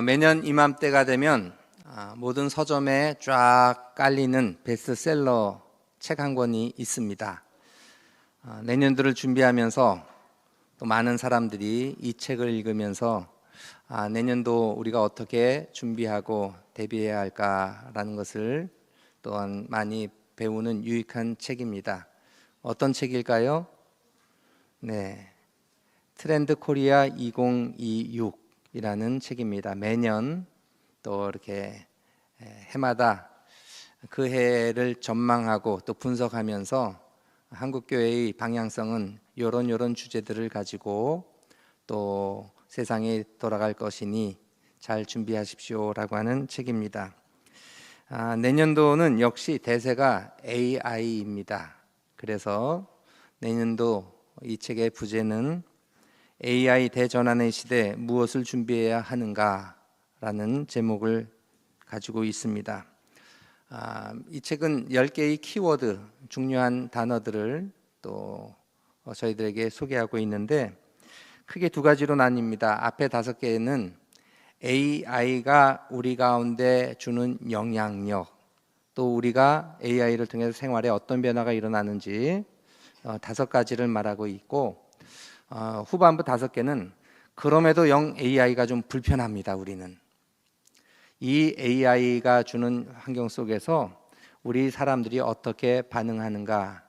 매년 이맘때가 되면 모든 서점에 쫙 깔리는 베스트셀러 책 한 권이 있습니다. 내년도를 준비하면서 또 많은 사람들이 이 책을 읽으면서 내년도 우리가 어떻게 준비하고 대비해야 할까라는 것을 또한 많이 배우는 유익한 책입니다. 어떤 책일까요? 네, 트렌드 코리아 2026이라는 책입니다. 매년 또 이렇게 해마다 그 해를 전망하고 또 분석하면서 한국교회의 방향성은 이런 주제들을 가지고 또 세상이 돌아갈 것이니 잘 준비하십시오라고 하는 책입니다. 내년도는 역시 대세가 AI입니다. 그래서 내년도 이 책의 부제는 AI 대전환의 시대 무엇을 준비해야 하는가라는 제목을 가지고 있습니다. 이 책은 10개의 키워드, 중요한 단어들을 또 저희들에게 소개하고 있는데 크게 두 가지로 나뉩니다. 앞에 5개는 AI가 우리 가운데 주는 영향력, 또 우리가 AI를 통해서 생활에 어떤 변화가 일어나는지 5가지를 말하고 있고, 후반부 5개는 그럼에도 AI가 좀 불편합니다. 우리는 이 AI가 주는 환경 속에서 우리 사람들이 어떻게 반응하는가,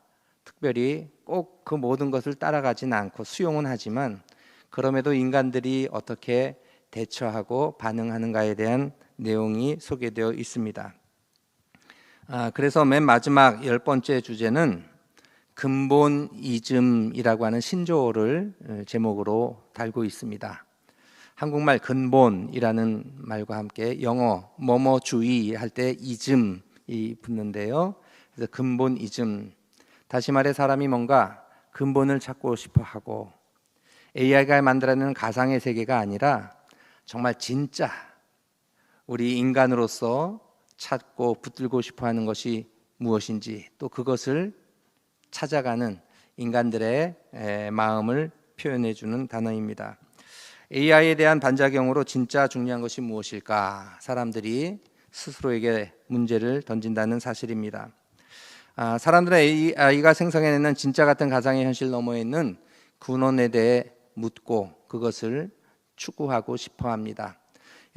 특별히 꼭 그 모든 것을 따라가진 않고 수용은 하지만 그럼에도 인간들이 어떻게 대처하고 반응하는가에 대한 내용이 소개되어 있습니다. 그래서 맨 마지막 10번째 주제는 근본이즘이라고 하는 신조어를 제목으로 달고 있습니다. 한국말 근본이라는 말과 함께 영어 뭐뭐주의 할 때 이즘이 붙는데요. 그래서 근본이즘, 다시 말해 사람이 뭔가 근본을 찾고 싶어 하고 AI가 만들어내는 가상의 세계가 아니라 정말 진짜 우리 인간으로서 찾고 붙들고 싶어 하는 것이 무엇인지, 또 그것을 찾아가는 인간들의 마음을 표현해 주는 단어입니다. AI에 대한 반작용으로 진짜 중요한 것이 무엇일까? 사람들이 스스로에게 문제를 던진다는 사실입니다. 사람들은 AI가 생성해내는 진짜 같은 가상의 현실 너머에 있는 근원에 대해 묻고 그것을 추구하고 싶어 합니다.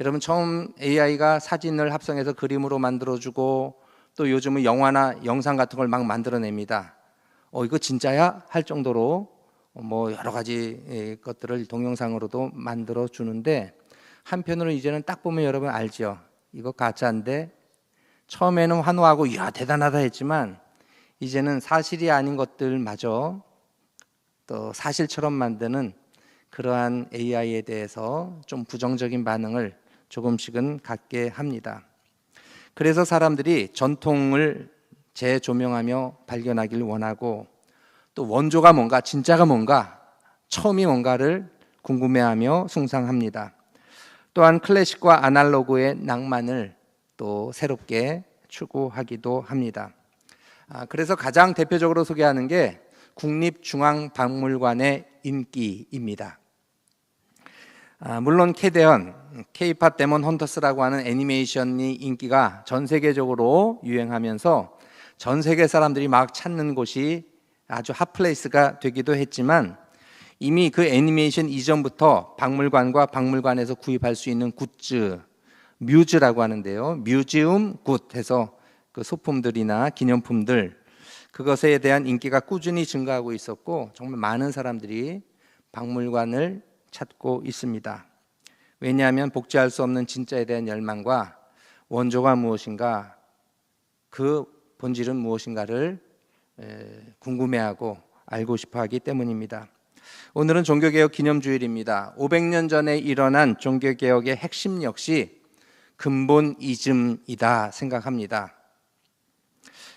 여러분, 처음 AI가 사진을 합성해서 그림으로 만들어주고 또 요즘은 영화나 영상 같은 걸 막 만들어냅니다. 이거 진짜야? 할 정도로 여러 가지 것들을 동영상으로도 만들어 주는데, 한편으로는 이제는 딱 보면 여러분 알죠? 이거 가짜인데. 처음에는 환호하고 이야 대단하다 했지만 이제는 사실이 아닌 것들마저 또 사실처럼 만드는 그러한 AI에 대해서 좀 부정적인 반응을 조금씩은 갖게 합니다. 그래서 사람들이 전통을 재조명하며 발견하기를 원하고, 또 원조가 뭔가, 진짜가 뭔가, 처음이 뭔가를 궁금해하며 숭상합니다. 또한 클래식과 아날로그의 낭만을 또 새롭게 추구하기도 합니다. 그래서 가장 대표적으로 소개하는 게 국립중앙박물관의 인기입니다. 물론 캐대언, K-팝 데몬 헌터스라고 하는 애니메이션이 인기가 전 세계적으로 유행하면서 전 세계 사람들이 막 찾는 곳이 아주 핫플레이스가 되기도 했지만, 이미 그 애니메이션 이전부터 박물관과 박물관에서 구입할 수 있는 굿즈, 뮤즈라고 하는데요. 뮤지엄 굿 해서 그 소품들이나 기념품들, 그것에 대한 인기가 꾸준히 증가하고 있었고 정말 많은 사람들이 박물관을 찾고 있습니다. 왜냐하면 복제할 수 없는 진짜에 대한 열망과 원조가 무엇인가, 그 본질은 무엇인가를 궁금해하고 알고 싶어 하기 때문입니다. 오늘은 종교개혁 기념주일입니다. 500년 전에 일어난 종교개혁의 핵심 역시 근본이즘이다 생각합니다.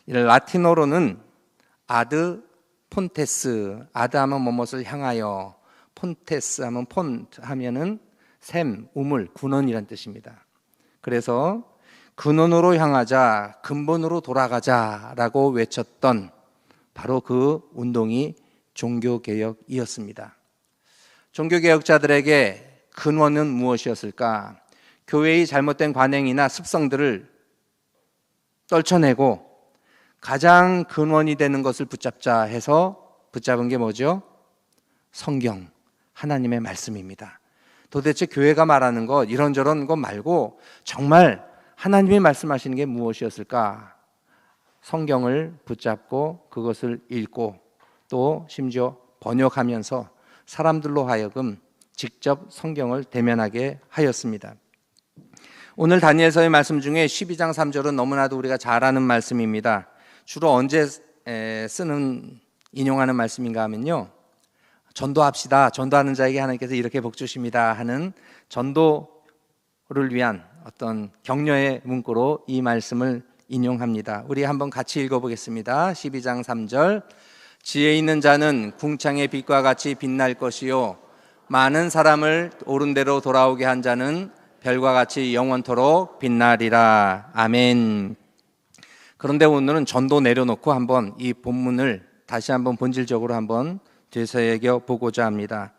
라틴어로는 아드 폰테스, 아드 하면 무엇을 향하여, 폰테스 하면 폰트 하면은 샘, 우물, 근원이란 뜻입니다. 그래서 근원으로 향하자, 근본으로 돌아가자라고 외쳤던 바로 그 운동이 종교개혁이었습니다. 종교개혁자들에게 근원은 무엇이었을까? 교회의 잘못된 관행이나 습성들을 떨쳐내고 가장 근원이 되는 것을 붙잡자 해서 붙잡은 게 뭐죠? 성경, 하나님의 말씀입니다. 도대체 교회가 말하는 것, 이런저런 것 말고 정말 하나님이 말씀하시는 게 무엇이었을까? 성경을 붙잡고 그것을 읽고 또 심지어 번역하면서 사람들로 하여금 직접 성경을 대면하게 하였습니다. 오늘 다니엘서의 말씀 중에 12장 3절은 너무나도 우리가 잘 아는 말씀입니다. 주로 언제 인용하는 말씀인가 하면요, 전도합시다, 전도하는 자에게 하나님께서 이렇게 복 주십니다 하는 전도를 위한 어떤 격려의 문구로 이 말씀을 인용합니다. 우리 한번 같이 읽어보겠습니다. 12장 3절. 지혜 있는 자는 궁창의 빛과 같이 빛날 것이요 많은 사람을 옳은 대로 돌아오게 한 자는 별과 같이 영원토록 빛나리라. 아멘. 그런데 오늘은 전도 내려놓고 한번 이 본문을 다시 한번 본질적으로 한번 되새겨 보고자 합니다.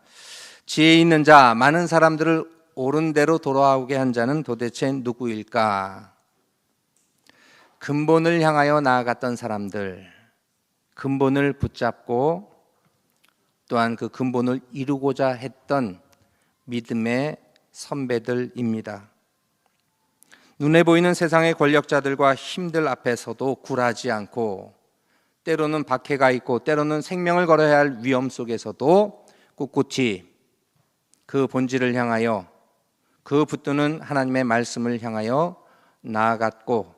지혜 있는 자, 많은 사람들을 옳은 대로 돌아오게 한 자는 도대체 누구일까? 근본을 향하여 나아갔던 사람들, 근본을 붙잡고 또한 그 근본을 이루고자 했던 믿음의 선배들입니다. 눈에 보이는 세상의 권력자들과 힘들 앞에서도 굴하지 않고 때로는 박해가 있고 때로는 생명을 걸어야 할 위험 속에서도 꿋꿋이 그 본질을 향하여 그 붙드는 하나님의 말씀을 향하여 나아갔고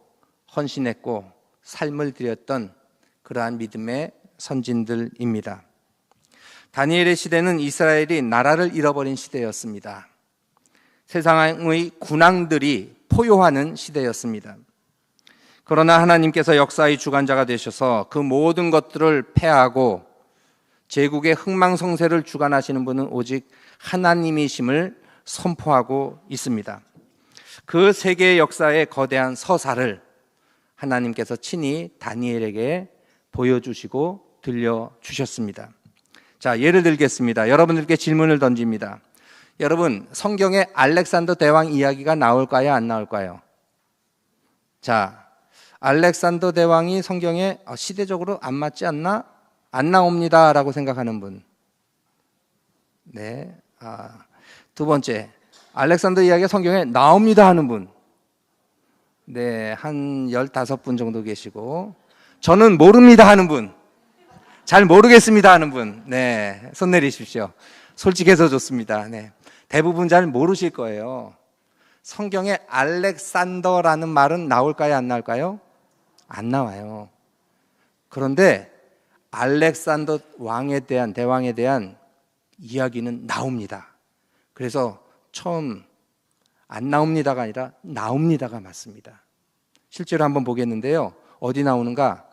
헌신했고 삶을 드렸던 그러한 믿음의 선진들입니다. 다니엘의 시대는 이스라엘이 나라를 잃어버린 시대였습니다. 세상의 군왕들이 포효하는 시대였습니다. 그러나 하나님께서 역사의 주관자가 되셔서 그 모든 것들을 패하고 제국의 흥망성쇠를 주관하시는 분은 오직 하나님이심을 선포하고 있습니다. 그 세계의 역사의 거대한 서사를 하나님께서 친히 다니엘에게 보여주시고 들려주셨습니다. 자, 예를 들겠습니다. 여러분들께 질문을 던집니다. 여러분, 성경에 알렉산더 대왕 이야기가 나올까요? 안 나올까요? 자, 알렉산더 대왕이 성경에 시대적으로 안 맞지 않나? 안 나옵니다 라고 생각하는 분. 네. 두 번째, 알렉산더 이야기가 성경에 나옵니다 하는 분. 네, 한 15분 정도 계시고, 저는 모릅니다 하는 분, 잘 모르겠습니다 하는 분, 네, 손 내리십시오. 솔직해서 좋습니다. 네, 대부분 잘 모르실 거예요. 성경에 알렉산더라는 말은 나올까요? 안 나올까요? 안 나와요. 그런데 알렉산더 왕에 대한, 대왕에 대한 이야기는 나옵니다. 그래서 처음 안 나옵니다가 아니라 나옵니다가 맞습니다. 실제로 한번 보겠는데요. 어디 나오는가?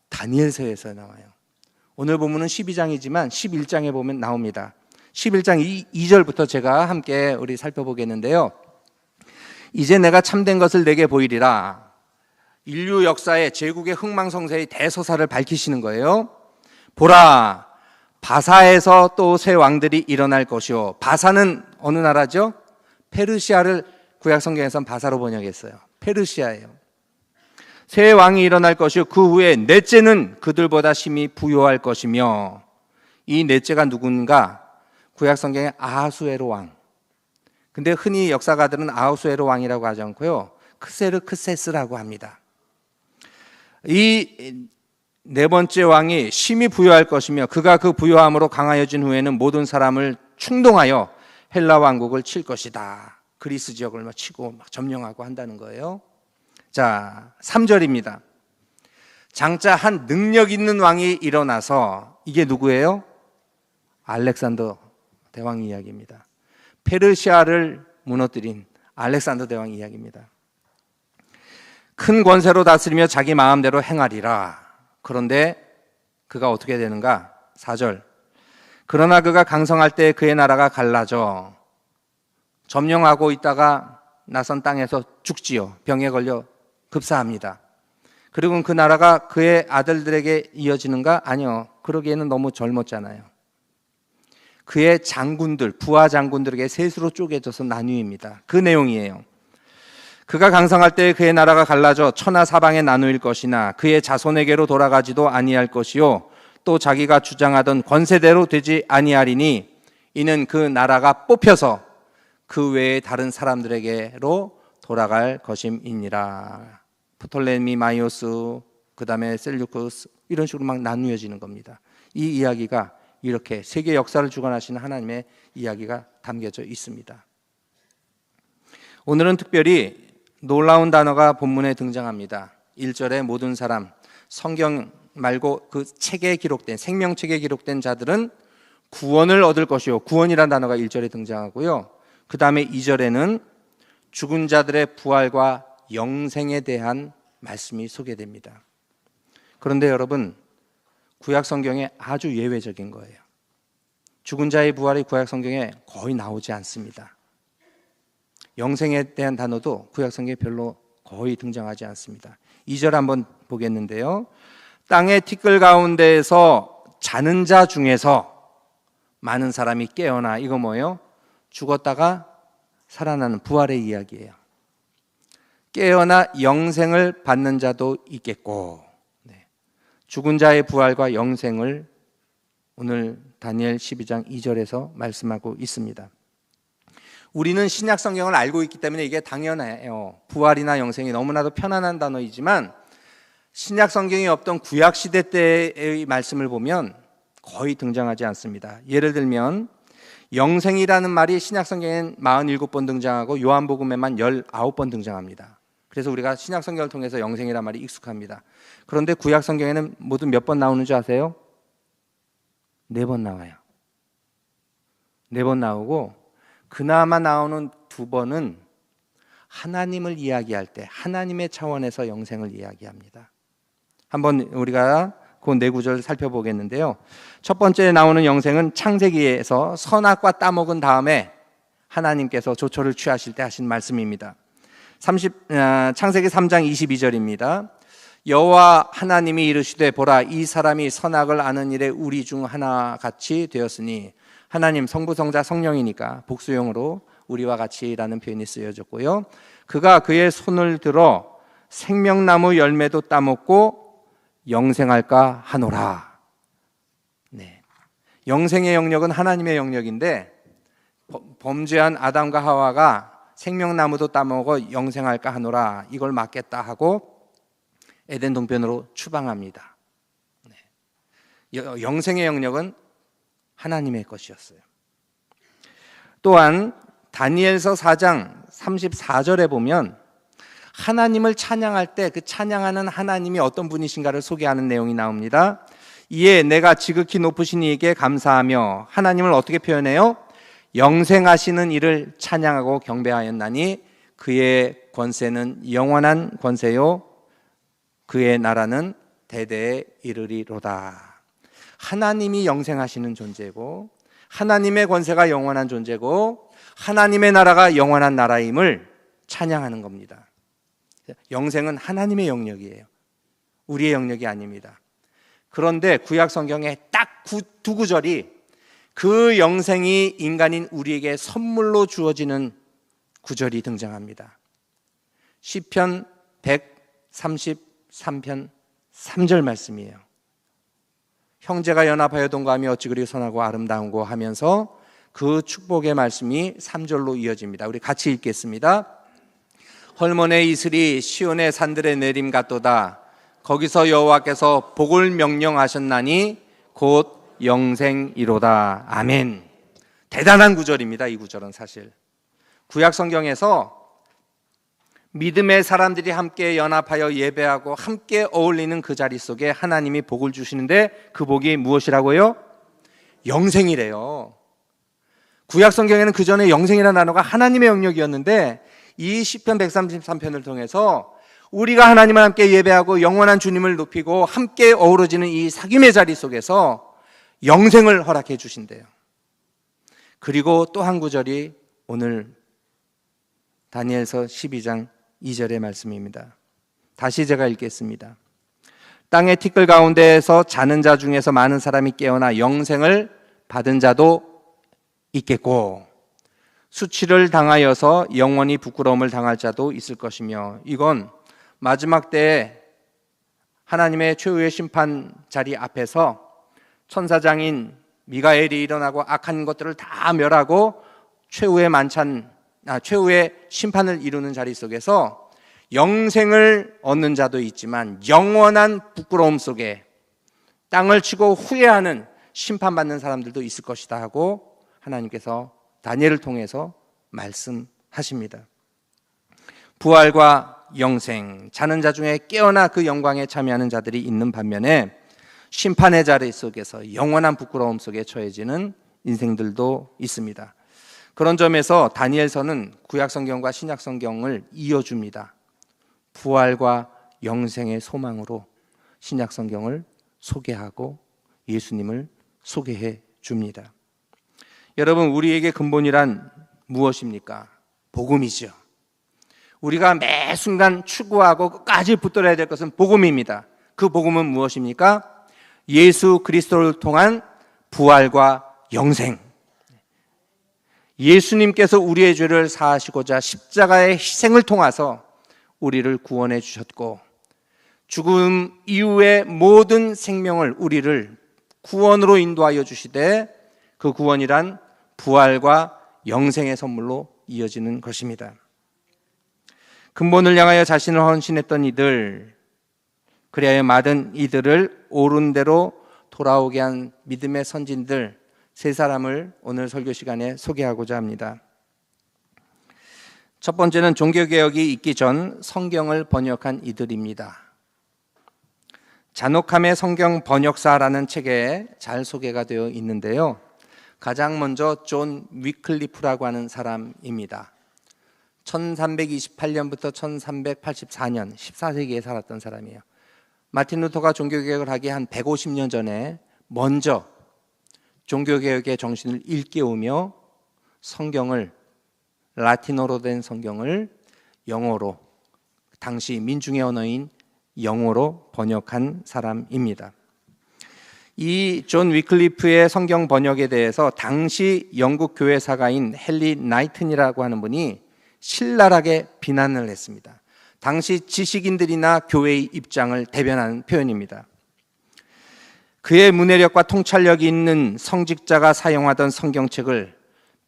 다니엘서에서 나와요. 오늘 본문은 12장이지만 11장에 보면 나옵니다. 11장 2절부터 제가 함께 우리 살펴보겠는데요. 이제 내가 참된 것을 내게 보이리라. 인류 역사의 제국의 흥망성쇠의 대서사를 밝히시는 거예요. 보라, 바사에서 또 새 왕들이 일어날 것이요. 바사는 어느 나라죠? 페르시아를 구약성경에서는 바사로 번역했어요. 페르시아예요. 새 왕이 일어날 것이요 그 후에 넷째는 그들보다 심히 부요할 것이며, 이 넷째가 누군가? 구약성경에 아하수에로 왕. 근데 흔히 역사가들은 아하수에로 왕이라고 하지 않고요, 크세르크세스라고 합니다. 이 네 번째 왕이 심히 부요할 것이며, 그가 그 부요함으로 강하여진 후에는 모든 사람을 충동하여 헬라 왕국을 칠 것이다. 그리스 지역을 치고 점령하고 한다는 거예요. 자, 3절입니다. 장차 한 능력 있는 왕이 일어나서, 이게 누구예요? 알렉산더 대왕 이야기입니다. 페르시아를 무너뜨린 알렉산더 대왕 이야기입니다. 큰 권세로 다스리며 자기 마음대로 행하리라. 그런데 그가 어떻게 되는가? 4절. 그러나 그가 강성할 때 그의 나라가 갈라져 점령하고 있다가 나선 땅에서 죽지요. 병에 걸려 급사합니다. 그리고 그 나라가 그의 아들들에게 이어지는가? 아니요. 그러기에는 너무 젊었잖아요. 그의 장군들, 부하 장군들에게 셋으로 쪼개져서 나뉘입니다. 그 내용이에요. 그가 강성할 때 그의 나라가 갈라져 천하 사방에 나누일 것이나 그의 자손에게로 돌아가지도 아니할 것이요 또 자기가 주장하던 권세대로 되지 아니하리니 이는 그 나라가 뽑혀서 그 외에 다른 사람들에게로 돌아갈 것임이니라. 프톨레미 마이오스, 그 다음에 셀류쿠스, 이런 식으로 막 나누어지는 겁니다. 이 이야기가 이렇게 세계 역사를 주관하시는 하나님의 이야기가 담겨져 있습니다. 오늘은 특별히 놀라운 단어가 본문에 등장합니다. 1절에 모든 사람, 성경 말고 그 책에 기록된, 생명책에 기록된 자들은 구원을 얻을 것이요. 구원이라는 단어가 1절에 등장하고요. 그 다음에 2절에는 죽은 자들의 부활과 영생에 대한 말씀이 소개됩니다. 그런데 여러분, 구약 성경에 아주 예외적인 거예요. 죽은 자의 부활이 구약 성경에 거의 나오지 않습니다. 영생에 대한 단어도 구약 성경에 별로 거의 등장하지 않습니다. 2절 한번 보겠는데요. 땅의 티끌 가운데에서 자는 자 중에서 많은 사람이 깨어나, 이거 뭐예요? 죽었다가 살아나는 부활의 이야기예요. 깨어나 영생을 받는 자도 있겠고, 죽은 자의 부활과 영생을 오늘 다니엘 12장 2절에서 말씀하고 있습니다. 우리는 신약 성경을 알고 있기 때문에 이게 당연해요. 부활이나 영생이 너무나도 편안한 단어이지만 신약 성경이 없던 구약 시대 때의 말씀을 보면 거의 등장하지 않습니다. 예를 들면 영생이라는 말이 신약 성경엔 47번 등장하고 요한복음에만 19번 등장합니다. 그래서 우리가 신약 성경을 통해서 영생이라는 말이 익숙합니다. 그런데 구약 성경에는 모두 몇 번 나오는지 아세요? 4번 나와요. 4번 나오고 그나마 나오는 2번은 하나님을 이야기할 때 하나님의 차원에서 영생을 이야기합니다. 한번 우리가 그 4구절 살펴보겠는데요. 첫 번째 나오는 영생은 창세기에서 선악과 따먹은 다음에 하나님께서 조처를 취하실 때 하신 말씀입니다. 창세기 3장 22절입니다. 여호와 하나님이 이르시되 보라 이 사람이 선악을 아는 일에 우리 중 하나같이 되었으니, 하나님 성부 성자 성령이니까 복수용으로 우리와 같이라는 표현이 쓰여졌고요. 그가 그의 손을 들어 생명나무 열매도 따먹고 영생할까 하노라. 네. 영생의 영역은 하나님의 영역인데 범죄한 아담과 하와가 생명나무도 따먹어 영생할까 하노라, 이걸 막겠다 하고 에덴 동편으로 추방합니다. 네. 영생의 영역은 하나님의 것이었어요. 또한 다니엘서 4장 34절에 보면 하나님을 찬양할 때 그 찬양하는 하나님이 어떤 분이신가를 소개하는 내용이 나옵니다. 이에 내가 지극히 높으신 이에게 감사하며, 하나님을 어떻게 표현해요? 영생하시는 이를 찬양하고 경배하였나니 그의 권세는 영원한 권세요 그의 나라는 대대에 이르리로다. 하나님이 영생하시는 존재고 하나님의 권세가 영원한 존재고 하나님의 나라가 영원한 나라임을 찬양하는 겁니다. 영생은 하나님의 영역이에요. 우리의 영역이 아닙니다. 그런데 구약 성경에 딱 2구절이 그 영생이 인간인 우리에게 선물로 주어지는 구절이 등장합니다. 시편 133편 3절 말씀이에요. 형제가 연합하여 동거하며 어찌 그리 선하고 아름다운고 하면서 그 축복의 말씀이 3절로 이어집니다. 우리 같이 읽겠습니다. 헐몬의 이슬이 시온의 산들에 내림 같도다. 거기서 여호와께서 복을 명령하셨나니 곧 영생이로다. 아멘. 대단한 구절입니다. 이 구절은 사실 구약 성경에서 믿음의 사람들이 함께 연합하여 예배하고 함께 어울리는 그 자리 속에 하나님이 복을 주시는데 그 복이 무엇이라고요? 영생이래요. 구약 성경에는 그 전에 영생이라는 단어가 하나님의 영역이었는데 이 시편 133편을 통해서 우리가 하나님과 함께 예배하고 영원한 주님을 높이고 함께 어우러지는 이 사귐의 자리 속에서 영생을 허락해 주신대요. 그리고 또 한 구절이 오늘 다니엘서 12장 2절의 말씀입니다. 다시 제가 읽겠습니다. 땅의 티끌 가운데에서 자는 자 중에서 많은 사람이 깨어나 영생을 받은 자도 있겠고, 수치를 당하여서 영원히 부끄러움을 당할 자도 있을 것이며, 이건 마지막 때에 하나님의 최후의 심판 자리 앞에서 천사장인 미가엘이 일어나고 악한 것들을 다 멸하고 최후의 심판을 이루는 자리 속에서 영생을 얻는 자도 있지만 영원한 부끄러움 속에 땅을 치고 후회하는 심판받는 사람들도 있을 것이다 하고 하나님께서 다니엘을 통해서 말씀하십니다. 부활과 영생, 자는 자 중에 깨어나 그 영광에 참여하는 자들이 있는 반면에 심판의 자리 속에서 영원한 부끄러움 속에 처해지는 인생들도 있습니다. 그런 점에서 다니엘서는 구약성경과 신약성경을 이어줍니다. 부활과 영생의 소망으로 신약성경을 소개하고 예수님을 소개해 줍니다. 여러분, 우리에게 근본이란 무엇입니까? 복음이죠. 우리가 매 순간 추구하고 끝까지 붙들어야 될 것은 복음입니다. 그 복음은 무엇입니까? 예수 그리스도를 통한 부활과 영생. 예수님께서 우리의 죄를 사하시고자 십자가의 희생을 통해서 우리를 구원해 주셨고, 죽음 이후의 모든 생명을 우리를 구원으로 인도하여 주시되, 그 구원이란 부활과 영생의 선물로 이어지는 것입니다. 근본을 향하여 자신을 헌신했던 이들, 그리하여 많은 이들을 옳은 대로 돌아오게 한 믿음의 선진들 세 사람을 오늘 설교 시간에 소개하고자 합니다. 첫 번째는 종교개혁이 있기 전 성경을 번역한 이들입니다. 잔혹함의 성경 번역사라는 책에 잘 소개가 되어 있는데요. 가장 먼저 존 위클리프라고 하는 사람입니다. 1328년부터 1384년 14세기에 살았던 사람이에요. 마틴 루터가 종교개혁을 하기 한 150년 전에 먼저 종교개혁의 정신을 일깨우며 성경을, 라틴어로 된 성경을 영어로, 당시 민중의 언어인 영어로 번역한 사람입니다. 이 존 위클리프의 성경 번역에 대해서 당시 영국 교회 사가인 헨리 나이튼이라고 하는 분이 신랄하게 비난을 했습니다. 당시 지식인들이나 교회의 입장을 대변하는 표현입니다. 그의 문해력과 통찰력이 있는 성직자가 사용하던 성경책을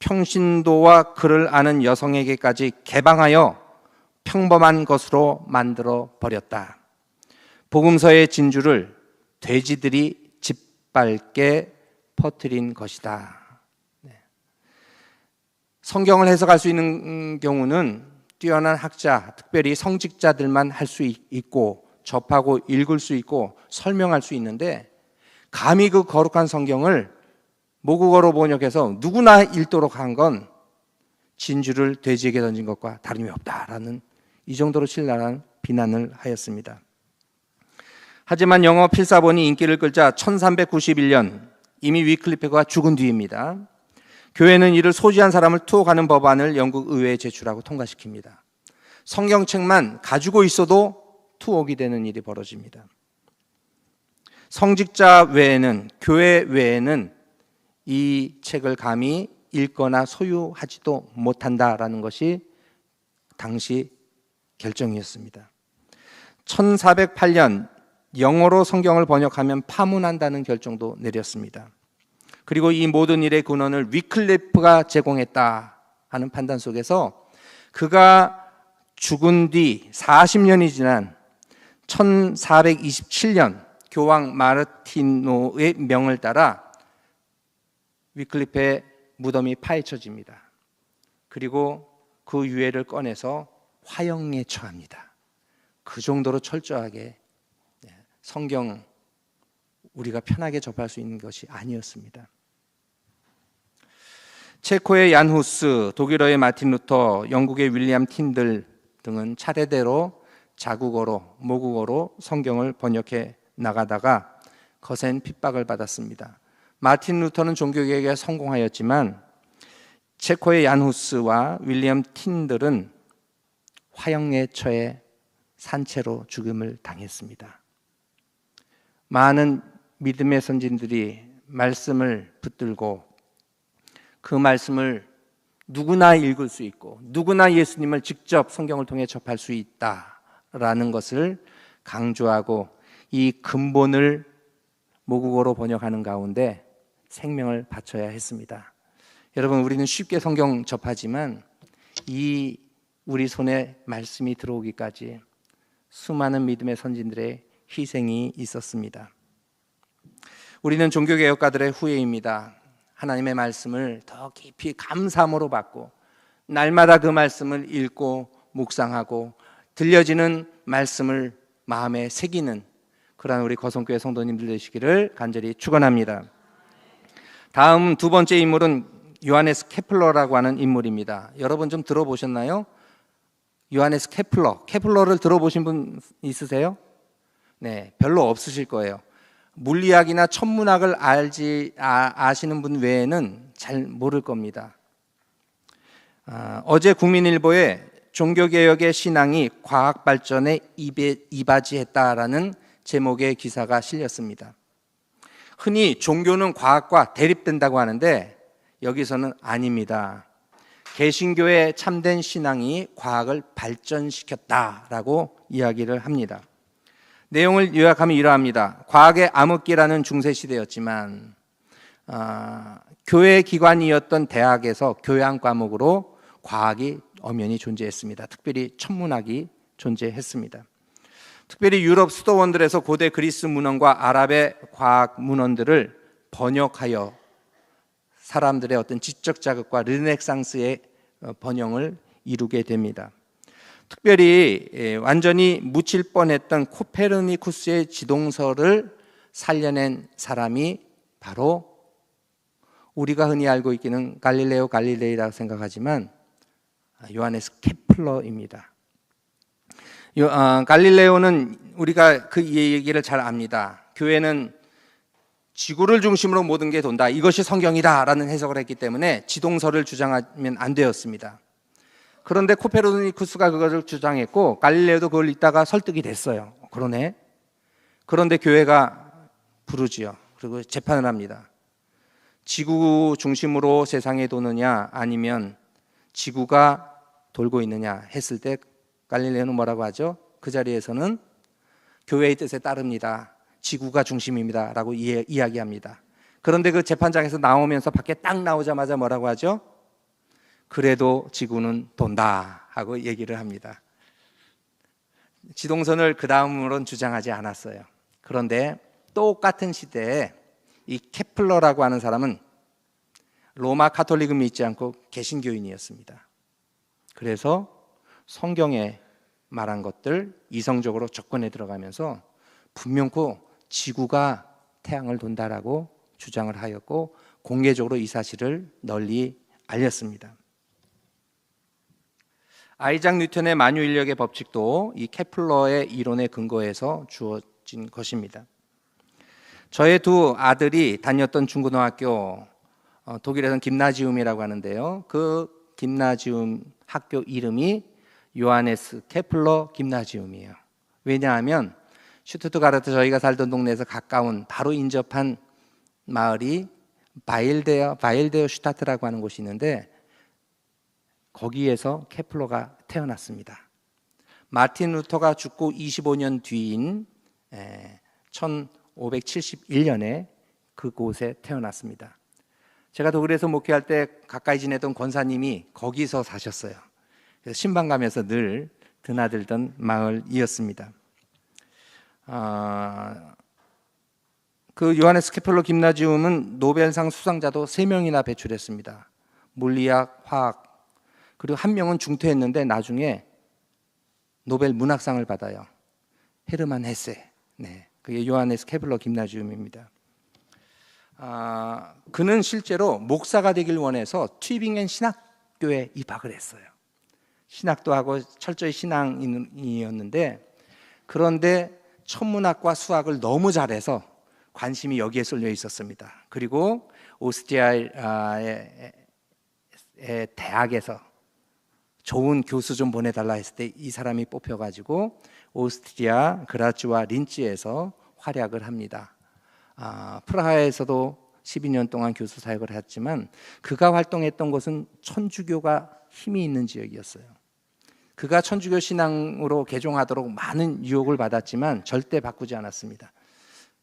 평신도와 글을 아는 여성에게까지 개방하여 평범한 것으로 만들어 버렸다. 복음서의 진주를 돼지들이 짓밟게 퍼뜨린 것이다. 성경을 해석할 수 있는 경우는 뛰어난 학자, 특별히 성직자들만 할 수 있고 접하고 읽을 수 있고 설명할 수 있는데, 감히 그 거룩한 성경을 모국어로 번역해서 누구나 읽도록 한 건 진주를 돼지에게 던진 것과 다름이 없다라는 이 정도로 신랄한 비난을 하였습니다. 하지만 영어 필사본이 인기를 끌자 1391년, 이미 위클리프가 죽은 뒤입니다. 교회는 이를 소지한 사람을 투옥하는 법안을 영국 의회에 제출하고 통과시킵니다. 성경책만 가지고 있어도 투옥이 되는 일이 벌어집니다. 성직자 외에는, 교회 외에는 이 책을 감히 읽거나 소유하지도 못한다라는 것이 당시 결정이었습니다. 1408년 영어로 성경을 번역하면 파문한다는 결정도 내렸습니다. 그리고 이 모든 일의 근원을 위클리프가 제공했다 하는 판단 속에서 그가 죽은 뒤 40년이 지난 1427년 교황 마르티노의 명을 따라 위클리프의 무덤이 파헤쳐집니다. 그리고 그 유해를 꺼내서 화형에 처합니다. 그 정도로 철저하게 성경 우리가 편하게 접할 수 있는 것이 아니었습니다. 체코의 얀 후스, 독일어의 마틴 루터, 영국의 윌리엄 틴들 등은 차례대로 자국어로, 모국어로 성경을 번역해 나가다가 거센 핍박을 받았습니다. 마틴 루터는 종교개혁에 성공하였지만 체코의 얀 후스와 윌리엄 틴들은 화형에 처해 산채로 죽음을 당했습니다. 많은 믿음의 선진들이 말씀을 붙들고 그 말씀을 누구나 읽을 수 있고 누구나 예수님을 직접 성경을 통해 접할 수 있다라는 것을 강조하고 이 근본을 모국어로 번역하는 가운데 생명을 바쳐야 했습니다. 여러분, 우리는 쉽게 성경 접하지만 이 우리 손에 말씀이 들어오기까지 수많은 믿음의 선진들의 희생이 있었습니다. 우리는 종교개혁가들의 후예입니다. 하나님의 말씀을 더 깊이 감사함으로 받고 날마다 그 말씀을 읽고 묵상하고 들려지는 말씀을 마음에 새기는 그러한 우리 거성교회 성도님들 되시기를 간절히 축원합니다. 다음 두 번째 인물은 요하네스 케플러라고 하는 인물입니다. 여러분 좀 들어보셨나요? 요하네스 케플러를 들어보신 분 있으세요? 네, 별로 없으실 거예요. 물리학이나 천문학을 아시는 분 외에는 잘 모를 겁니다. 어제 국민일보에 종교개혁의 신앙이 과학 발전에 이바지했다라는 제목의 기사가 실렸습니다. 흔히 종교는 과학과 대립된다고 하는데 여기서는 아닙니다. 개신교의 참된 신앙이 과학을 발전시켰다라고 이야기를 합니다. 내용을 요약하면 이러합니다. 과학의 암흑기라는 중세시대였지만 교회 기관이었던 대학에서 교양 과목으로 과학이 엄연히 존재했습니다. 특별히 천문학이 존재했습니다. 특별히 유럽 수도원들에서 고대 그리스 문헌과 아랍의 과학 문헌들을 번역하여 사람들의 어떤 지적 자극과 르네상스의 번영을 이루게 됩니다. 특별히 완전히 묻힐 뻔했던 코페르니쿠스의 지동설을 살려낸 사람이 바로 우리가 흔히 알고 있기는 갈릴레오 갈릴레이라고 생각하지만 요하네스 케플러입니다. 갈릴레오는 우리가 그 얘기를 잘 압니다. 교회는 지구를 중심으로 모든 게 돈다. 이것이 성경이다 라는 해석을 했기 때문에 지동설을 주장하면 안 되었습니다. 그런데 코페르니쿠스가 그것을 주장했고 갈릴레오도 그걸 읽다가 설득이 됐어요. 그러네. 그런데 교회가 부르지요. 그리고 재판을 합니다. 지구 중심으로 세상에 도느냐 아니면 지구가 돌고 있느냐 했을 때 갈릴레오는 뭐라고 하죠? 그 자리에서는 교회의 뜻에 따릅니다. 지구가 중심입니다 라고 이야기합니다. 그런데 그 재판장에서 나오면서 밖에 딱 나오자마자 뭐라고 하죠? 그래도 지구는 돈다 하고 얘기를 합니다. 지동선을 그 다음으로는 주장하지 않았어요. 그런데 똑같은 시대에 이 케플러라고 하는 사람은 로마 카톨릭을 믿지 않고 개신교인이었습니다. 그래서 성경에 말한 것들 이성적으로 접근해 들어가면서 분명코 지구가 태양을 돈다라고 주장을 하였고 공개적으로 이 사실을 널리 알렸습니다. 아이작 뉴턴의 만유인력의 법칙도 이 케플러의 이론에 근거해서 주어진 것입니다. 저의 두 아들이 다녔던 중고등학교 독일에서는 김나지움이라고 하는데요. 그 김나지움 학교 이름이 요하네스 케플러 김나지움이에요. 왜냐하면 슈투트가르트 저희가 살던 동네에서 가까운 바로 인접한 마을이 바일데어 슈타트라고 하는 곳이 있는데 거기에서 케플러가 태어났습니다. 마틴 루터가 죽고 25년 뒤인 1571년에 그곳에 태어났습니다. 제가 독일에서 목회할 때 가까이 지내던 권사님이 거기서 사셨어요. 그래서 신방 가면서 늘 드나들던 마을이었습니다. 그 요하네스 케플러 김나지움은 노벨상 수상자도 3명이나 배출했습니다. 물리학, 화학, 그리고 한 명은 중퇴했는데 나중에 노벨 문학상을 받아요. 헤르만 헤세. 네, 그게 요하네스 케플러 김나지움입니다. 그는 실제로 목사가 되길 원해서 튜빙엔 신학교에 입학을 했어요. 신학도 하고 철저히 신앙인이었는데 그런데 천문학과 수학을 너무 잘해서 관심이 여기에 쏠려 있었습니다. 그리고 오스트리아의 대학에서 좋은 교수 좀 보내달라 했을 때 이 사람이 뽑혀가지고 오스트리아 그라츠와 린츠에서 활약을 합니다. 프라하에서도 12년 동안 교수 사역을 했지만 그가 활동했던 곳은 천주교가 힘이 있는 지역이었어요. 그가 천주교 신앙으로 개종하도록 많은 유혹을 받았지만 절대 바꾸지 않았습니다.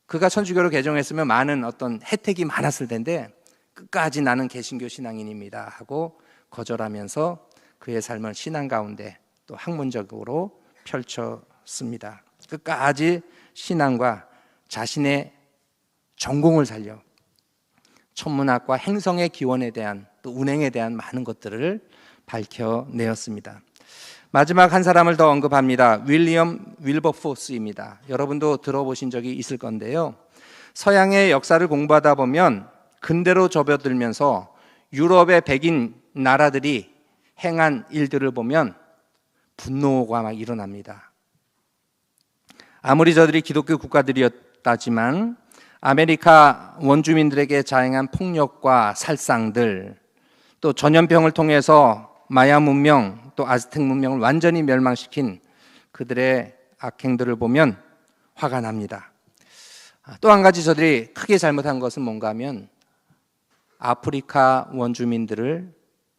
그가 천주교로 개종했으면 많은 어떤 혜택이 많았을 텐데 끝까지 나는 개신교 신앙인입니다 하고 거절하면서 그의 삶을 신앙 가운데 또 학문적으로 펼쳤습니다. 끝까지 신앙과 자신의 전공을 살려 천문학과 행성의 기원에 대한 또 운행에 대한 많은 것들을 밝혀내었습니다. 마지막 한 사람을 더 언급합니다. 윌리엄 윌버포스입니다. 여러분도 들어보신 적이 있을 건데요. 서양의 역사를 공부하다 보면 근대로 접어들면서 유럽의 백인 나라들이 행한 일들을 보면 분노가 막 일어납니다. 아무리 저들이 기독교 국가들이었다지만 아메리카 원주민들에게 자행한 폭력과 살상들, 또 전염병을 통해서 마야 문명 또 아즈텍 문명을 완전히 멸망시킨 그들의 악행들을 보면 화가 납니다. 또 한 가지 저들이 크게 잘못한 것은 뭔가 하면 아프리카 원주민들을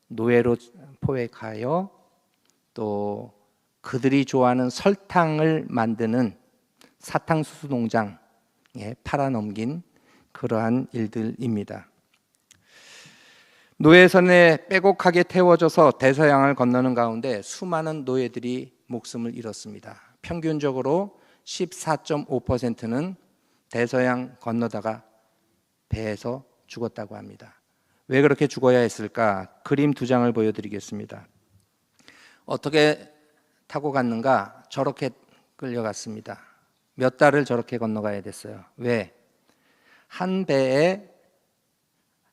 노예로 포획하여 또 그들이 좋아하는 설탕을 만드는 사탕수수 농장에 팔아넘긴 그러한 일들입니다. 노예선에 빼곡하게 태워져서 대서양을 건너는 가운데 수많은 노예들이 목숨을 잃었습니다. 평균적으로 14.5%는 대서양 건너다가 배에서 죽었다고 합니다. 왜 그렇게 죽어야 했을까? 그림 2장을 보여드리겠습니다. 어떻게 타고 갔는가? 저렇게 끌려갔습니다. 몇 달을 저렇게 건너가야 됐어요. 왜? 한 배에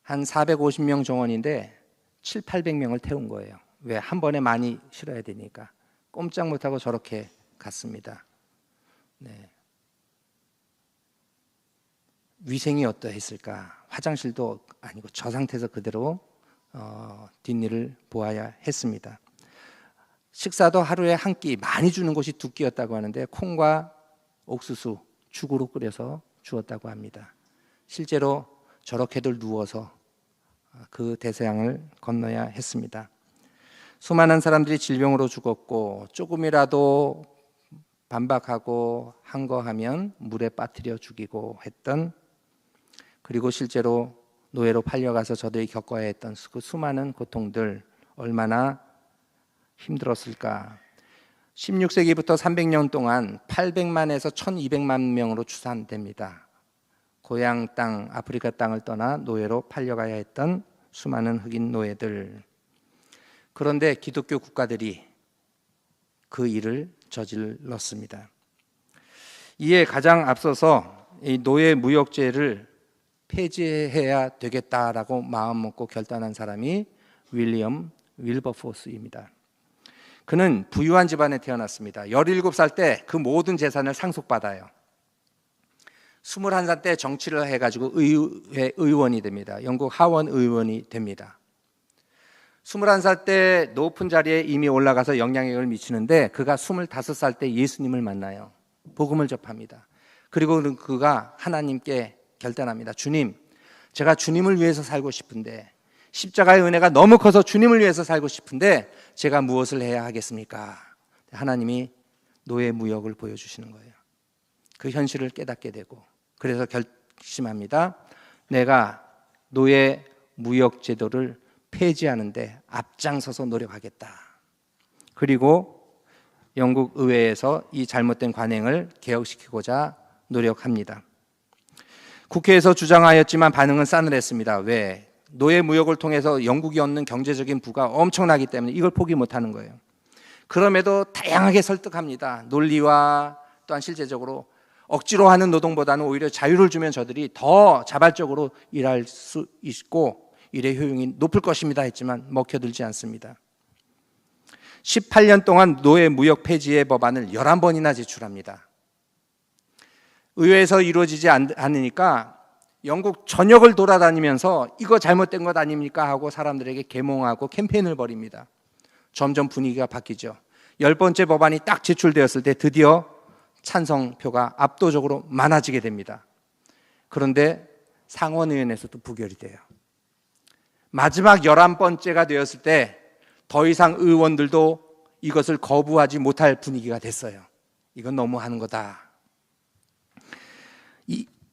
한 450명 정원인데 700~800명을 태운 거예요. 왜? 한 번에 많이 실어야 되니까. 꼼짝 못하고 저렇게 갔습니다. 네. 위생이 어떠했을까? 화장실도 아니고 저 상태에서 그대로 뒷일을 보아야 했습니다. 식사도 하루에 한 끼, 많이 주는 곳이 2끼였다고 하는데 콩과 옥수수, 죽으로 끓여서 주었다고 합니다. 실제로 저렇게들 누워서 그 대서양을 건너야 했습니다. 수많은 사람들이 질병으로 죽었고 조금이라도 반박하고 항거하면 물에 빠뜨려 죽이고 했던, 그리고 실제로 노예로 팔려가서 저들이 겪어야 했던 그 수많은 고통들 얼마나 힘들었을까. 16세기부터 300년 동안 800만에서 1200만 명으로 추산됩니다. 고향 땅, 아프리카 땅을 떠나 노예로 팔려가야 했던 수많은 흑인 노예들. 그런데 기독교 국가들이 그 일을 저질렀습니다. 이에 가장 앞서서 이 노예 무역제를 폐지해야 되겠다라고 마음먹고 결단한 사람이 윌리엄 윌버포스입니다. 그는 부유한 집안에 태어났습니다. 17살 때 그 모든 재산을 상속받아요. 21살 때 정치를 해가지고 의회 의원이 됩니다. 영국 하원 의원이 됩니다. 21살 때 높은 자리에 이미 올라가서 영향력을 미치는데 그가 25살 때 예수님을 만나요. 복음을 접합니다. 그리고 그가 하나님께 결단합니다. 주님, 제가 주님을 위해서 살고 싶은데, 십자가의 은혜가 너무 커서 주님을 위해서 살고 싶은데 제가 무엇을 해야 하겠습니까? 하나님이 노예 무역을 보여주시는 거예요. 그 현실을 깨닫게 되고, 그래서 결심합니다. 내가 노예 무역 제도를 폐지하는데 앞장서서 노력하겠다. 그리고 영국 의회에서 이 잘못된 관행을 개혁시키고자 노력합니다. 국회에서 주장하였지만 반응은 싸늘했습니다. 왜? 노예 무역을 통해서 영국이 얻는 경제적인 부가 엄청나기 때문에 이걸 포기 못하는 거예요. 그럼에도 다양하게 설득합니다. 논리와 또한 실제적으로 억지로 하는 노동보다는 오히려 자유를 주면 저들이 더 자발적으로 일할 수 있고 일의 효용이 높을 것입니다 했지만 먹혀들지 않습니다. 18년 동안 노예 무역 폐지의 법안을 11번이나 제출합니다. 의회에서 이루어지지 않으니까 영국 전역을 돌아다니면서 이거 잘못된 것 아닙니까 하고 사람들에게 계몽하고 캠페인을 벌입니다. 점점 분위기가 바뀌죠. 10번째 법안이 딱 제출되었을 때 드디어 찬성표가 압도적으로 많아지게 됩니다. 그런데 상원의원에서도 부결이 돼요. 마지막 11번째가 되었을 때 더 이상 의원들도 이것을 거부하지 못할 분위기가 됐어요. 이건 너무하는 거다.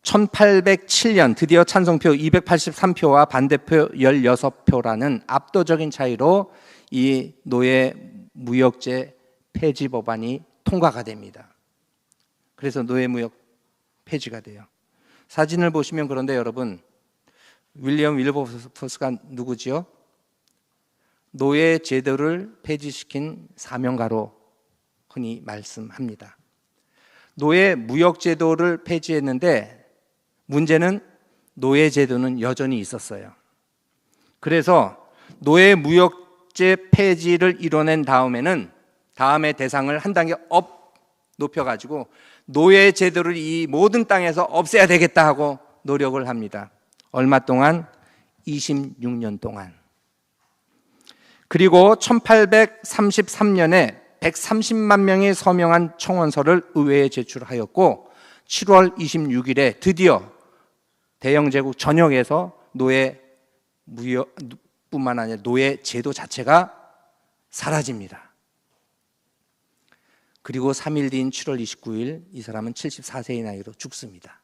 1807년 드디어 찬성표 283표와 반대표 16표라는 압도적인 차이로 이 노예 무역제 폐지 법안이 통과가 됩니다. 그래서 노예 무역 폐지가 돼요. 사진을 보시면 그런데 여러분, 윌리엄 윌버포스가 누구지요? 노예 제도를 폐지시킨 사명가로 흔히 말씀합니다. 노예 무역 제도를 폐지했는데 문제는 노예 제도는 여전히 있었어요. 그래서 노예 무역제 폐지를 이뤄낸 다음에는 다음에 대상을 한 단계 업 높여가지고 노예 제도를 이 모든 땅에서 없애야 되겠다 하고 노력을 합니다. 얼마 동안? 26년 동안. 그리고 1833년에 130만 명이 서명한 청원서를 의회에 제출하였고 7월 26일에 드디어 대영제국 전역에서 노예 무역뿐만 아니라 노예 제도 자체가 사라집니다. 그리고 3일 뒤인 7월 29일 이 사람은 74세의 나이로 죽습니다.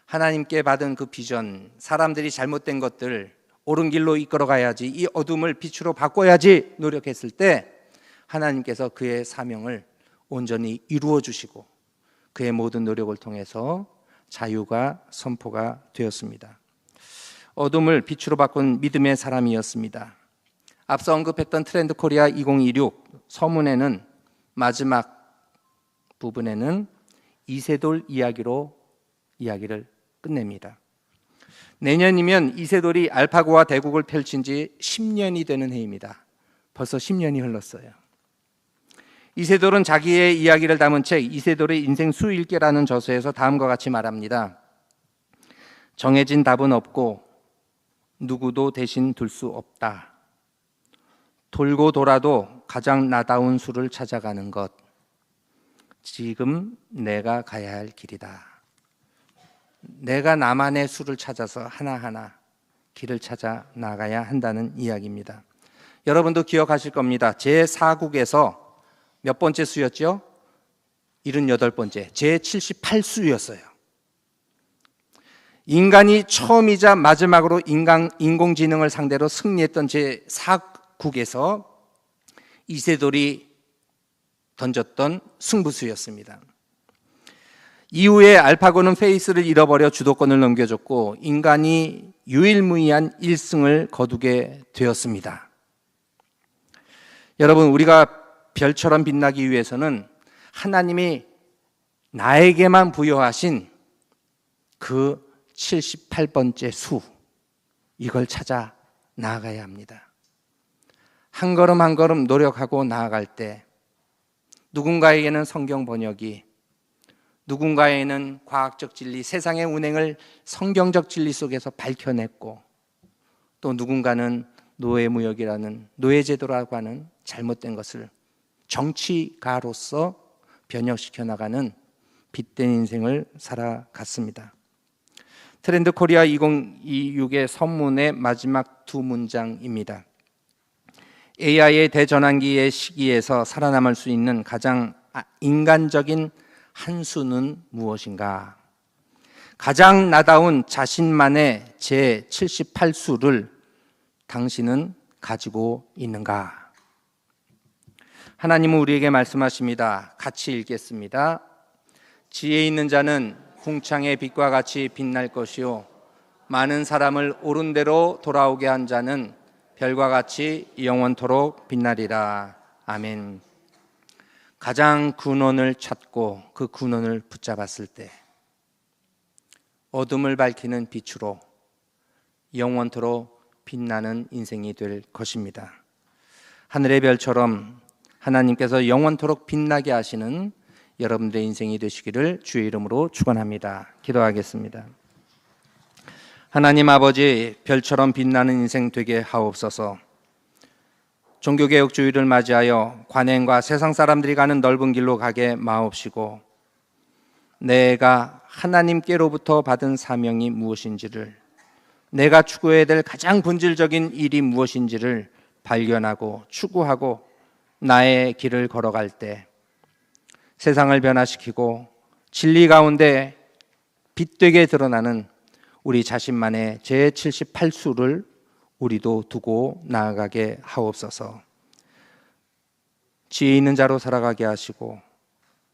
하나님께 받은 그 비전, 사람들이 잘못된 것들 옳은 길로 이끌어가야지, 이 어둠을 빛으로 바꿔야지 노력했을 때 하나님께서 그의 사명을 온전히 이루어 주시고 그의 모든 노력을 통해서 자유가 선포가 되었습니다. 어둠을 빛으로 바꾼 믿음의 사람이었습니다. 앞서 언급했던 트렌드 코리아 2026 서문에는 마지막 부분에는 이세돌 이야기로 이야기를 끝냅니다. 내년이면 이세돌이 알파고와 대국을 펼친 지 10년이 되는 해입니다. 벌써 10년이 흘렀어요. 이세돌은 자기의 이야기를 담은 책 이세돌의 인생 수일기라는 저서에서 다음과 같이 말합니다. 정해진 답은 없고 누구도 대신 둘 수 없다. 돌고 돌아도 가장 나다운 수를 찾아가는 것. 지금 내가 가야 할 길이다. 내가 나만의 수를 찾아서 하나하나 길을 찾아 나가야 한다는 이야기입니다. 여러분도 기억하실 겁니다. 제4국에서 몇 번째 수였죠? 78번째, 제78수였어요. 인간이 처음이자 마지막으로 인공지능을 상대로 승리했던 제4국에서 이세돌이 던졌던 승부수였습니다. 이후에 알파고는 페이스를 잃어버려 주도권을 넘겨줬고 인간이 유일무이한 1승을 거두게 되었습니다. 여러분, 우리가 별처럼 빛나기 위해서는 하나님이 나에게만 부여하신 그 78번째 수, 이걸 찾아 나아가야 합니다. 한 걸음 한 걸음 노력하고 나아갈 때 누군가에게는 성경 번역이, 누군가에는 과학적 진리, 세상의 운행을 성경적 진리 속에서 밝혀냈고, 또 누군가는 노예무역이라는 노예제도라고 하는 잘못된 것을 정치가로서 변혁시켜 나가는 빛된 인생을 살아갔습니다. 트렌드 코리아 2026의 선문의 마지막 두 문장입니다. AI의 대전환기의 시기에서 살아남을 수 있는 가장 인간적인 한 수는 무엇인가? 가장 나다운 자신만의 제78수를 당신은 가지고 있는가? 하나님은 우리에게 말씀하십니다. 같이 읽겠습니다. 지혜 있는 자는 궁창의 빛과 같이 빛날 것이요 많은 사람을 옳은 대로 돌아오게 한 자는 별과 같이 영원토록 빛나리라. 아멘. 가장 근원을 찾고 그 근원을 붙잡았을 때 어둠을 밝히는 빛으로 영원토록 빛나는 인생이 될 것입니다. 하늘의 별처럼 하나님께서 영원토록 빛나게 하시는 여러분들의 인생이 되시기를 주의 이름으로 축원합니다. 기도하겠습니다. 하나님 아버지, 별처럼 빛나는 인생 되게 하옵소서. 종교개혁주의를 맞이하여 관행과 세상 사람들이 가는 넓은 길로 가게 마옵시고 내가 하나님께로부터 받은 사명이 무엇인지를, 내가 추구해야 될 가장 본질적인 일이 무엇인지를 발견하고 추구하고 나의 길을 걸어갈 때 세상을 변화시키고 진리 가운데 빛되게 드러나는 우리 자신만의 제78수를 우리도 두고 나아가게 하옵소서. 지혜 있는 자로 살아가게 하시고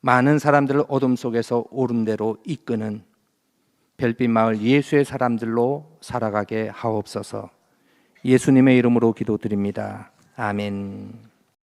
많은 사람들을 어둠 속에서 옳은 대로 이끄는 별빛 마을 예수의 사람들로 살아가게 하옵소서. 예수님의 이름으로 기도드립니다. 아멘.